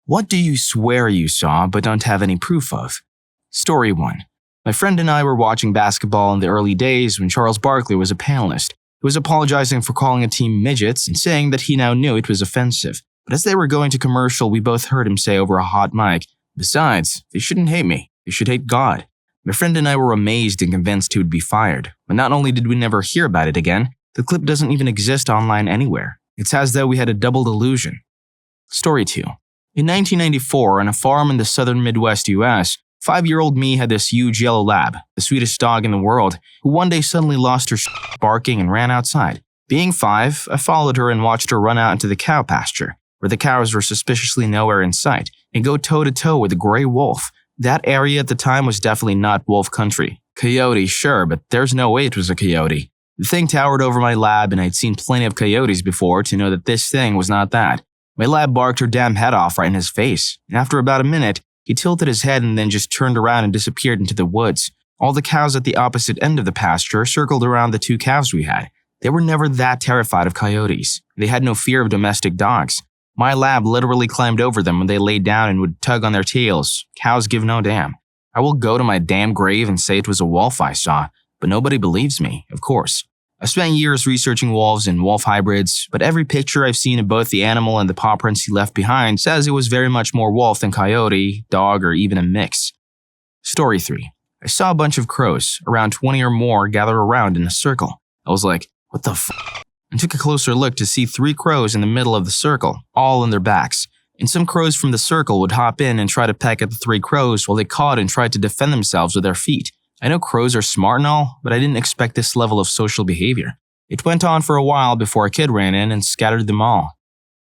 What do you swear you saw but don't have any proof of? Story 1. My friend and I were watching basketball in the early days when Charles Barkley was a panelist. He was apologizing for calling a team midgets and saying that he now knew it was offensive. But as they were going to commercial, we both heard him say over a hot mic, "Besides, they shouldn't hate me. They should hate God." My friend and I were amazed and convinced he would be fired. But not only did we never hear about it again, the clip doesn't even exist online anywhere. It's as though we had a double delusion. Story 2. In 1994, on a farm in the southern Midwest US, 5-year-old me had this huge yellow lab, the sweetest dog in the world, who one day suddenly lost her barking and ran outside. Being 5, I followed her and watched her run out into the cow pasture, where the cows were suspiciously nowhere in sight, and go toe-to-toe with a gray wolf. That area at the time was definitely not wolf country. Coyote, sure, but there's no way it was a coyote. The thing towered over my lab, and I'd seen plenty of coyotes before to know that this thing was not that. My lab barked her damn head off right in his face, and after about a minute, he tilted his head and then just turned around and disappeared into the woods. All the cows at the opposite end of the pasture circled around the 2 calves we had. They were never that terrified of coyotes. They had no fear of domestic dogs. My lab literally climbed over them when they laid down and would tug on their tails. Cows give no damn. I will go to my damn grave and say it was a wolf I saw, but nobody believes me, of course. I spent years researching wolves and wolf hybrids, but every picture I've seen of both the animal and the paw prints he left behind says it was very much more wolf than coyote, dog, or even a mix. Story 3. I saw a bunch of crows, around 20 or more, gather around in a circle. I was like, what the f***? And took a closer look to see 3 crows in the middle of the circle, all on their backs. And some crows from the circle would hop in and try to peck at the 3 crows while they caught and tried to defend themselves with their feet. I know crows are smart and all, but I didn't expect this level of social behavior. It went on for a while before a kid ran in and scattered them all.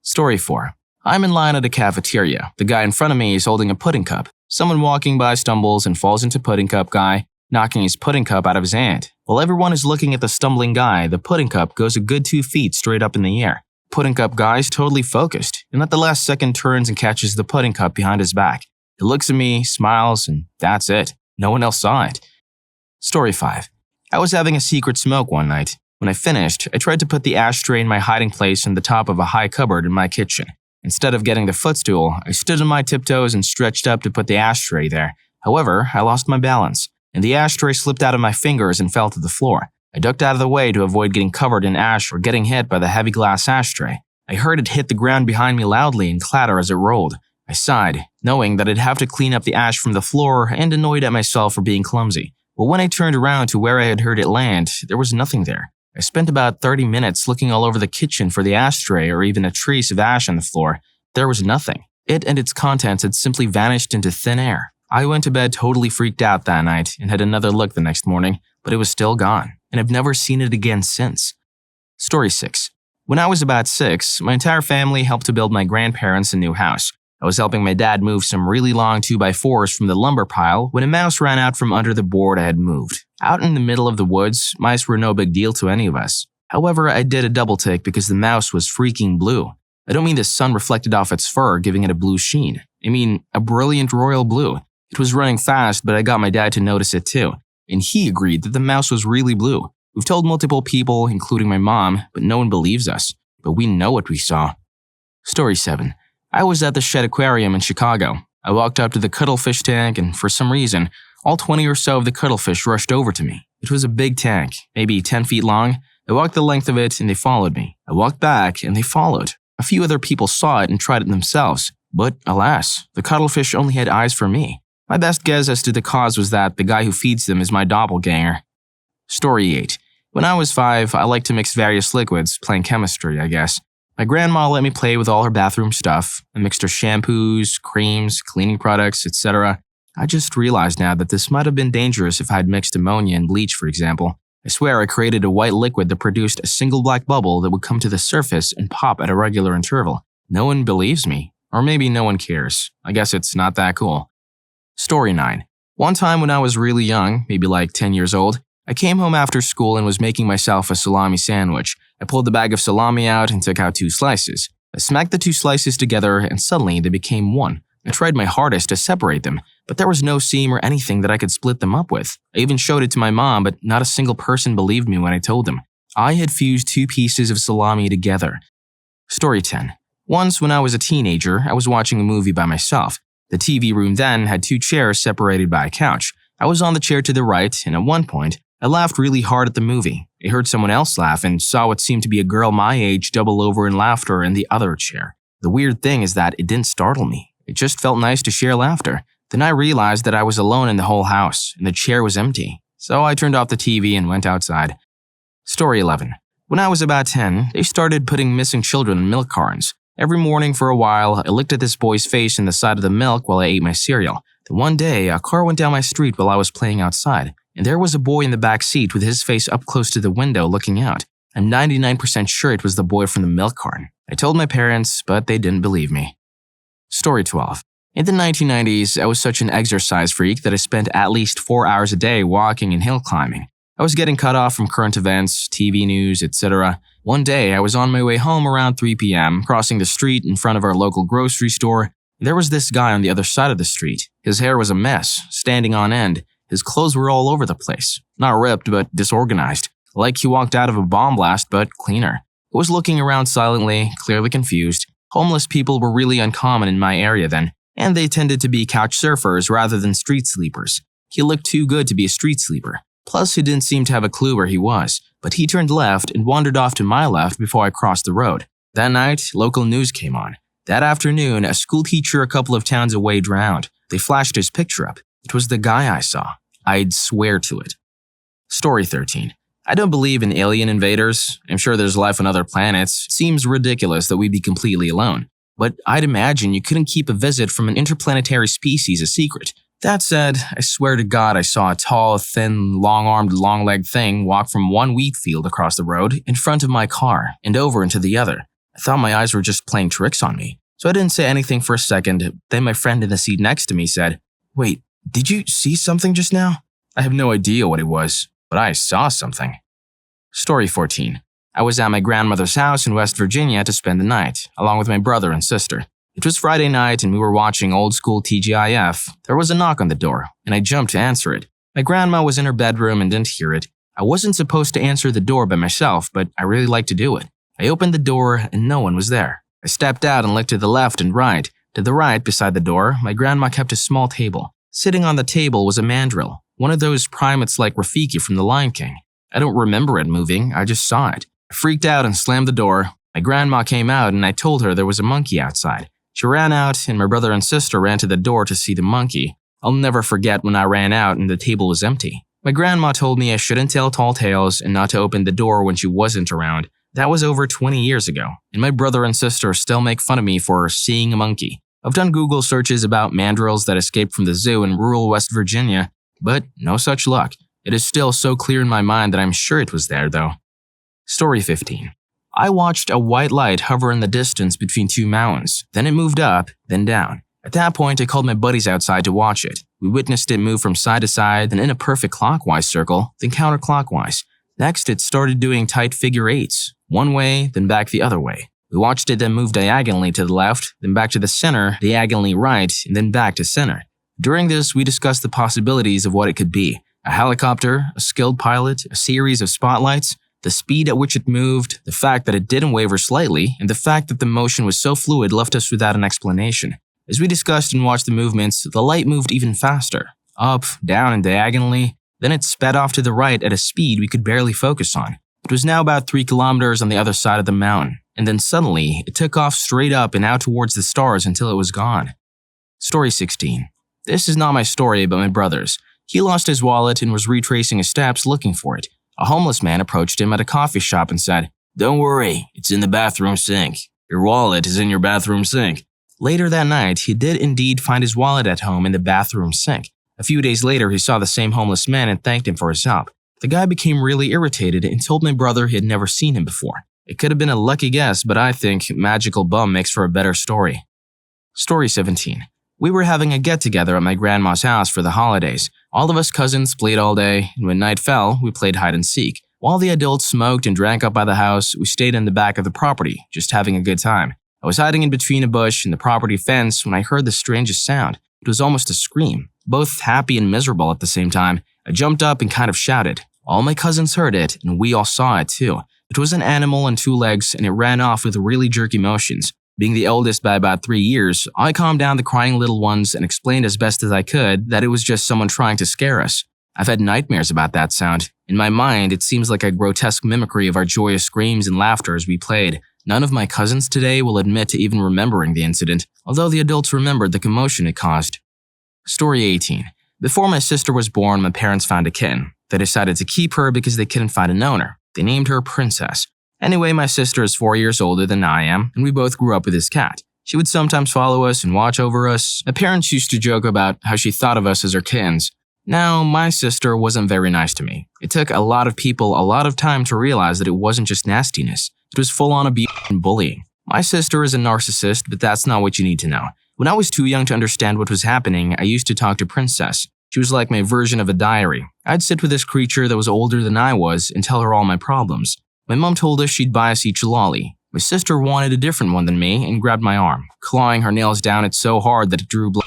Story 4. I'm in line at a cafeteria. The guy in front of me is holding a pudding cup. Someone walking by stumbles and falls into pudding cup guy, knocking his pudding cup out of his hand. While everyone is looking at the stumbling guy, the pudding cup goes a good 2 feet straight up in the air. Pudding cup guy is totally focused, and at the last second turns and catches the pudding cup behind his back. He looks at me, smiles, and that's it. No one else saw it. Story 5. I was having a secret smoke one night. When I finished, I tried to put the ashtray in my hiding place in the top of a high cupboard in my kitchen. Instead of getting the footstool, I stood on my tiptoes and stretched up to put the ashtray there. However, I lost my balance, and the ashtray slipped out of my fingers and fell to the floor. I ducked out of the way to avoid getting covered in ash or getting hit by the heavy glass ashtray. I heard it hit the ground behind me loudly and clatter as it rolled. I sighed, knowing that I'd have to clean up the ash from the floor and annoyed at myself for being clumsy. But when I turned around to where I had heard it land, there was nothing there. I spent about 30 minutes looking all over the kitchen for the ashtray or even a trace of ash on the floor. There was nothing. It and its contents had simply vanished into thin air. I went to bed totally freaked out that night and had another look the next morning, but it was still gone, and I've never seen it again since. Story 6. When I was about 6, my entire family helped to build my grandparents a new house. I was helping my dad move some really long 2x4s from the lumber pile when a mouse ran out from under the board I had moved. Out in the middle of the woods, mice were no big deal to any of us. However, I did a double take because the mouse was freaking blue. I don't mean the sun reflected off its fur, giving it a blue sheen. I mean a brilliant royal blue. It was running fast, but I got my dad to notice it too, and he agreed that the mouse was really blue. We've told multiple people, including my mom, but no one believes us. But we know what we saw. Story 7. I was at the Shed Aquarium in Chicago. I walked up to the cuttlefish tank, and for some reason, all 20 or so of the cuttlefish rushed over to me. It was a big tank, maybe 10 feet long. I walked the length of it, and they followed me. I walked back, and they followed. A few other people saw it and tried it themselves. But alas, the cuttlefish only had eyes for me. My best guess as to the cause was that the guy who feeds them is my doppelganger. Story 8. When I was 5, I liked to mix various liquids, playing chemistry, I guess. My grandma let me play with all her bathroom stuff. I mixed her shampoos, creams, cleaning products, etc. I just realized now that this might have been dangerous if I had mixed ammonia and bleach, for example. I swear I created a white liquid that produced a single black bubble that would come to the surface and pop at a regular interval. No one believes me. Or maybe no one cares. I guess it's not that cool. Story 9. One time when I was really young, maybe like 10 years old, I came home after school and was making myself a salami sandwich. I pulled the bag of salami out and took out 2 slices. I smacked the 2 slices together and suddenly they became one. I tried my hardest to separate them, but there was no seam or anything that I could split them up with. I even showed it to my mom, but not a single person believed me when I told them. I had fused 2 pieces of salami together. Story 10. Once, when I was a teenager, I was watching a movie by myself. The TV room then had 2 chairs separated by a couch. I was on the chair to the right, and at one point, I laughed really hard at the movie. I heard someone else laugh and saw what seemed to be a girl my age double over in laughter in the other chair. The weird thing is that it didn't startle me. It just felt nice to share laughter. Then I realized that I was alone in the whole house, and the chair was empty. So I turned off the TV and went outside. Story 11. When I was about 10, they started putting missing children in milk cartons. Every morning for a while, I looked at this boy's face in the side of the milk while I ate my cereal. Then one day, a car went down my street while I was playing outside, and there was a boy in the back seat with his face up close to the window looking out. I'm 99% sure it was the boy from the milk carton. I told my parents, but they didn't believe me. Story 12. In the 1990s, I was such an exercise freak that I spent at least 4 hours a day walking and hill climbing. I was getting cut off from current events, TV news, etc. One day, I was on my way home around 3 p.m., crossing the street in front of our local grocery store. There was this guy on the other side of the street. His hair was a mess, standing on end. His clothes were all over the place. Not ripped, but disorganized. Like he walked out of a bomb blast, but cleaner. He was looking around silently, clearly confused. Homeless people were really uncommon in my area then, and they tended to be couch surfers rather than street sleepers. He looked too good to be a street sleeper. Plus, he didn't seem to have a clue where he was, but he turned left and wandered off to my left before I crossed the road. That night, local news came on. That afternoon, a school teacher a couple of towns away drowned. They flashed his picture up. It was the guy I saw. I'd swear to it. Story 13. I don't believe in alien invaders. I'm sure there's life on other planets. It seems ridiculous that we'd be completely alone. But I'd imagine you couldn't keep a visit from an interplanetary species a secret. That said, I swear to God I saw a tall, thin, long-armed, long-legged thing walk from one wheat field across the road in front of my car and over into the other. I thought my eyes were just playing tricks on me, so I didn't say anything for a second. Then my friend in the seat next to me said, "Wait, did you see something just now?" I have no idea what it was, but I saw something. Story 14. I was at my grandmother's house in West Virginia to spend the night, along with my brother and sister. It was Friday night and we were watching old school TGIF. There was a knock on the door, and I jumped to answer it. My grandma was in her bedroom and didn't hear it. I wasn't supposed to answer the door by myself, but I really liked to do it. I opened the door and no one was there. I stepped out and looked to the left and right. To the right, beside the door, my grandma kept a small table. Sitting on the table was a mandrill, one of those primates like Rafiki from The Lion King. I don't remember it moving, I just saw it. I freaked out and slammed the door. My grandma came out and I told her there was a monkey outside. She ran out and my brother and sister ran to the door to see the monkey. I'll never forget when I ran out and the table was empty. My grandma told me I shouldn't tell tall tales and not to open the door when she wasn't around. That was over 20 years ago, and my brother and sister still make fun of me for seeing a monkey. I've done Google searches about mandrills that escaped from the zoo in rural West Virginia, but no such luck. It is still so clear in my mind that I'm sure it was there, though. Story 15. I watched a white light hover in the distance between 2 mountains. Then it moved up, then down. At that point, I called my buddies outside to watch it. We witnessed it move from side to side, then in a perfect clockwise circle, then counterclockwise. Next, it started doing tight figure eights. One way, then back the other way. We watched it then move diagonally to the left, then back to the center, diagonally right, and then back to center. During this, we discussed the possibilities of what it could be. A helicopter, a skilled pilot, a series of spotlights, the speed at which it moved, the fact that it didn't waver slightly, and the fact that the motion was so fluid left us without an explanation. As we discussed and watched the movements, the light moved even faster. Up, down, and diagonally. Then it sped off to the right at a speed we could barely focus on. It was now about 3 kilometers on the other side of the mountain, and then suddenly, it took off straight up and out towards the stars until it was gone. Story 16. This is not my story, but my brother's. He lost his wallet and was retracing his steps looking for it. A homeless man approached him at a coffee shop and said, "Don't worry, it's in the bathroom sink. Your wallet is in your bathroom sink." Later that night, he did indeed find his wallet at home in the bathroom sink. A few days later, he saw the same homeless man and thanked him for his help. The guy became really irritated and told my brother he had never seen him before. It could have been a lucky guess, but I think magical bum makes for a better story. Story 17. We were having a get-together at my grandma's house for the holidays. All of us cousins played all day, and when night fell, we played hide-and-seek. While the adults smoked and drank up by the house, we stayed in the back of the property, just having a good time. I was hiding in between a bush and the property fence when I heard the strangest sound. It was almost a scream, both happy and miserable at the same time. I jumped up and kind of shouted. All my cousins heard it, and we all saw it too. It was an animal on 2 legs, and it ran off with really jerky motions. Being the eldest by about 3 years, I calmed down the crying little ones and explained as best as I could that it was just someone trying to scare us. I've had nightmares about that sound. In my mind, it seems like a grotesque mimicry of our joyous screams and laughter as we played. None of my cousins today will admit to even remembering the incident, although the adults remembered the commotion it caused. Story 18. Before my sister was born, my parents found a kitten. They decided to keep her because they couldn't find an owner. They named her Princess. Anyway, my sister is 4 years older than I am, and we both grew up with this cat. She would sometimes follow us and watch over us. My parents used to joke about how she thought of us as her kittens. Now, my sister wasn't very nice to me. It took a lot of people a lot of time to realize that it wasn't just nastiness. It was full-on abuse and bullying. My sister is a narcissist, but that's not what you need to know. When I was too young to understand what was happening, I used to talk to Princess. She was like my version of a diary. I'd sit with this creature that was older than I was and tell her all my problems. My mom told us she'd buy us each a lolly. My sister wanted a different one than me and grabbed my arm, clawing her nails down it so hard that it drew blood.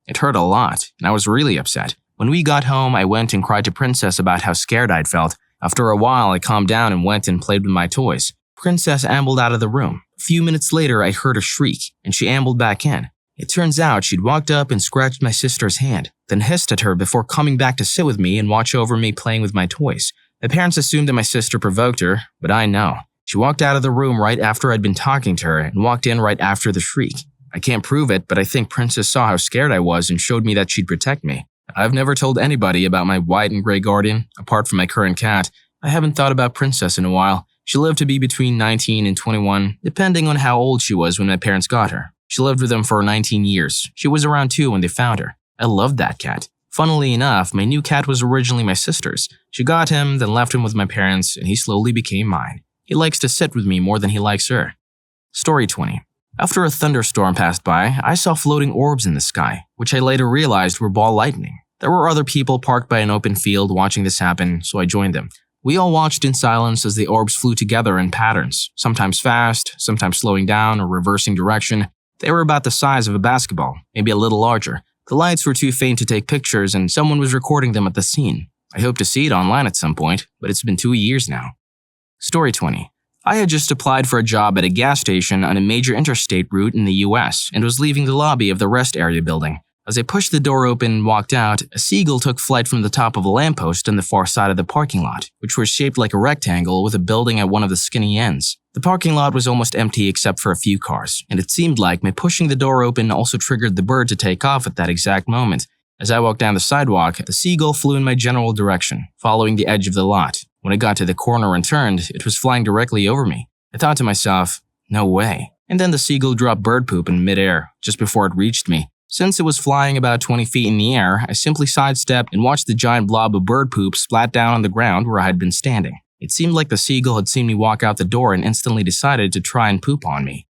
It hurt a lot, and I was really upset. When we got home, I went and cried to Princess about how scared I'd felt. After a while, I calmed down and went and played with my toys. Princess ambled out of the room. A few minutes later, I heard a shriek, and she ambled back in. It turns out she'd walked up and scratched my sister's hand, then hissed at her before coming back to sit with me and watch over me playing with my toys. My parents assumed that my sister provoked her, but I know. She walked out of the room right after I'd been talking to her and walked in right after the shriek. I can't prove it, but I think Princess saw how scared I was and showed me that she'd protect me. I've never told anybody about my white and gray guardian, apart from my current cat. I haven't thought about Princess in a while. She lived to be between 19 and 21, depending on how old she was when my parents got her. She lived with them for 19 years. She was around 2 when they found her. I loved that cat. Funnily enough, my new cat was originally my sister's. She got him, then left him with my parents, and he slowly became mine. He likes to sit with me more than he likes her. Story 20. After a thunderstorm passed by, I saw floating orbs in the sky, which I later realized were ball lightning. There were other people parked by an open field watching this happen, so I joined them. We all watched in silence as the orbs flew together in patterns, sometimes fast, sometimes slowing down or reversing direction. They were about the size of a basketball, maybe a little larger. The lights were too faint to take pictures, and someone was recording them at the scene. I hope to see it online at some point, but it's been 2 years now. Story 20. I had just applied for a job at a gas station on a major interstate route in the US and was leaving the lobby of the rest area building. As I pushed the door open and walked out, a seagull took flight from the top of a lamppost on the far side of the parking lot, which was shaped like a rectangle with a building at one of the skinny ends. The parking lot was almost empty except for a few cars, and it seemed like my pushing the door open also triggered the bird to take off at that exact moment. As I walked down the sidewalk, the seagull flew in my general direction, following the edge of the lot. When it got to the corner and turned, it was flying directly over me. I thought to myself, no way. And then the seagull dropped bird poop in midair, just before it reached me. Since it was flying about 20 feet in the air, I simply sidestepped and watched the giant blob of bird poop splat down on the ground where I had been standing. It seemed like the seagull had seen me walk out the door and instantly decided to try and poop on me.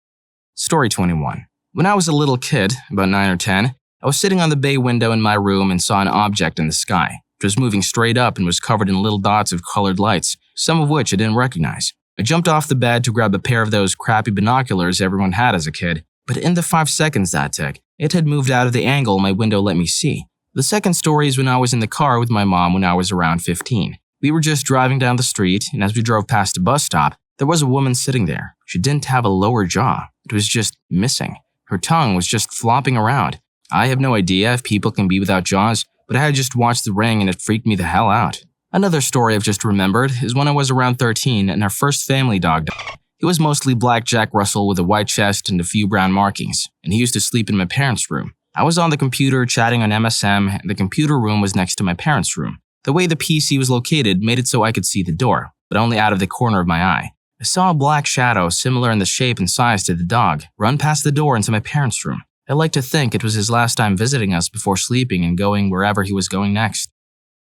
Story 21. When I was a little kid, about 9 or 10, I was sitting on the bay window in my room and saw an object in the sky. It was moving straight up and was covered in little dots of colored lights, some of which I didn't recognize. I jumped off the bed to grab a pair of those crappy binoculars everyone had as a kid, but in the 5 seconds that took, it had moved out of the angle my window let me see. The second story is when I was in the car with my mom when I was around 15. We were just driving down the street, and as we drove past a bus stop, there was a woman sitting there. She didn't have a lower jaw. It was just missing. Her tongue was just flopping around. I have no idea if people can be without jaws, but I had just watched The Ring and it freaked me the hell out. Another story I've just remembered is when I was around 13 and our first family dog died. He was mostly black Jack Russell with a white chest and a few brown markings, and he used to sleep in my parents' room. I was on the computer chatting on MSM, and the computer room was next to my parents' room. The way the PC was located made it so I could see the door, but only out of the corner of my eye. I saw a black shadow similar in the shape and size to the dog run past the door into my parents' room. I like to think it was his last time visiting us before sleeping and going wherever he was going next.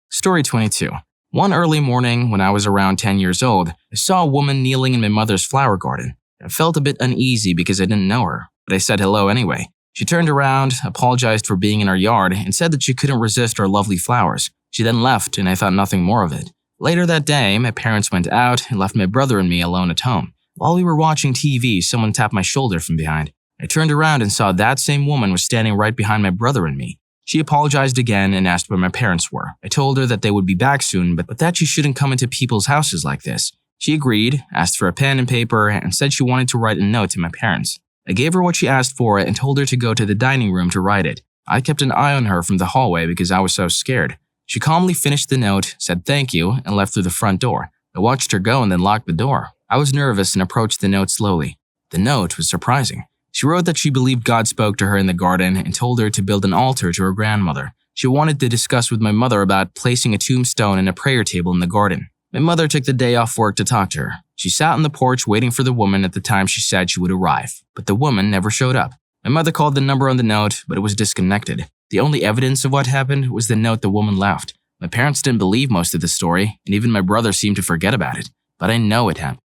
Story 22. One early morning, when I was around 10 years old, I saw a woman kneeling in my mother's flower garden. I felt a bit uneasy because I didn't know her, but I said hello anyway. She turned around, apologized for being in our yard, and said that she couldn't resist our lovely flowers. She then left, and I thought nothing more of it. Later that day, my parents went out and left my brother and me alone at home. While we were watching TV, someone tapped my shoulder from behind. I turned around and saw that same woman was standing right behind my brother and me. She apologized again and asked where my parents were. I told her that they would be back soon, but that she shouldn't come into people's houses like this. She agreed, asked for a pen and paper, and said she wanted to write a note to my parents. I gave her what she asked for and told her to go to the dining room to write it. I kept an eye on her from the hallway because I was so scared. She calmly finished the note, said thank you, and left through the front door. I watched her go and then locked the door. I was nervous and approached the note slowly. The note was surprising. She wrote that she believed God spoke to her in the garden and told her to build an altar to her grandmother. She wanted to discuss with my mother about placing a tombstone and a prayer table in the garden. My mother took the day off work to talk to her. She sat on the porch waiting for the woman at the time she said she would arrive, but the woman never showed up. My mother called the number on the note, but it was disconnected. The only evidence of what happened was the note the woman left. My parents didn't believe most of the story, and even my brother seemed to forget about it, but I know it happened.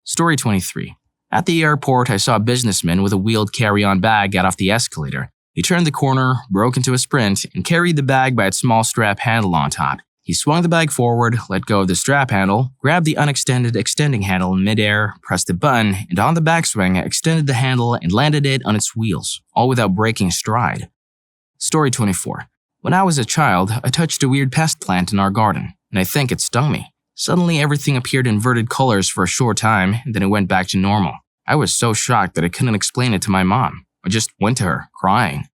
Story 23. At the airport, I saw a businessman with a wheeled carry-on bag get off the escalator. He turned the corner, broke into a sprint, and carried the bag by its small strap handle on top. He swung the bag forward, let go of the strap handle, grabbed the unextended extending handle in midair, pressed the button, and on the backswing, extended the handle and landed it on its wheels, all without breaking stride. Story 24. When I was a child, I touched a weird pest plant in our garden, and I think it stung me. Suddenly, everything appeared in inverted colors for a short time, and then it went back to normal. I was so shocked that I couldn't explain it to my mom. I just went to her, crying.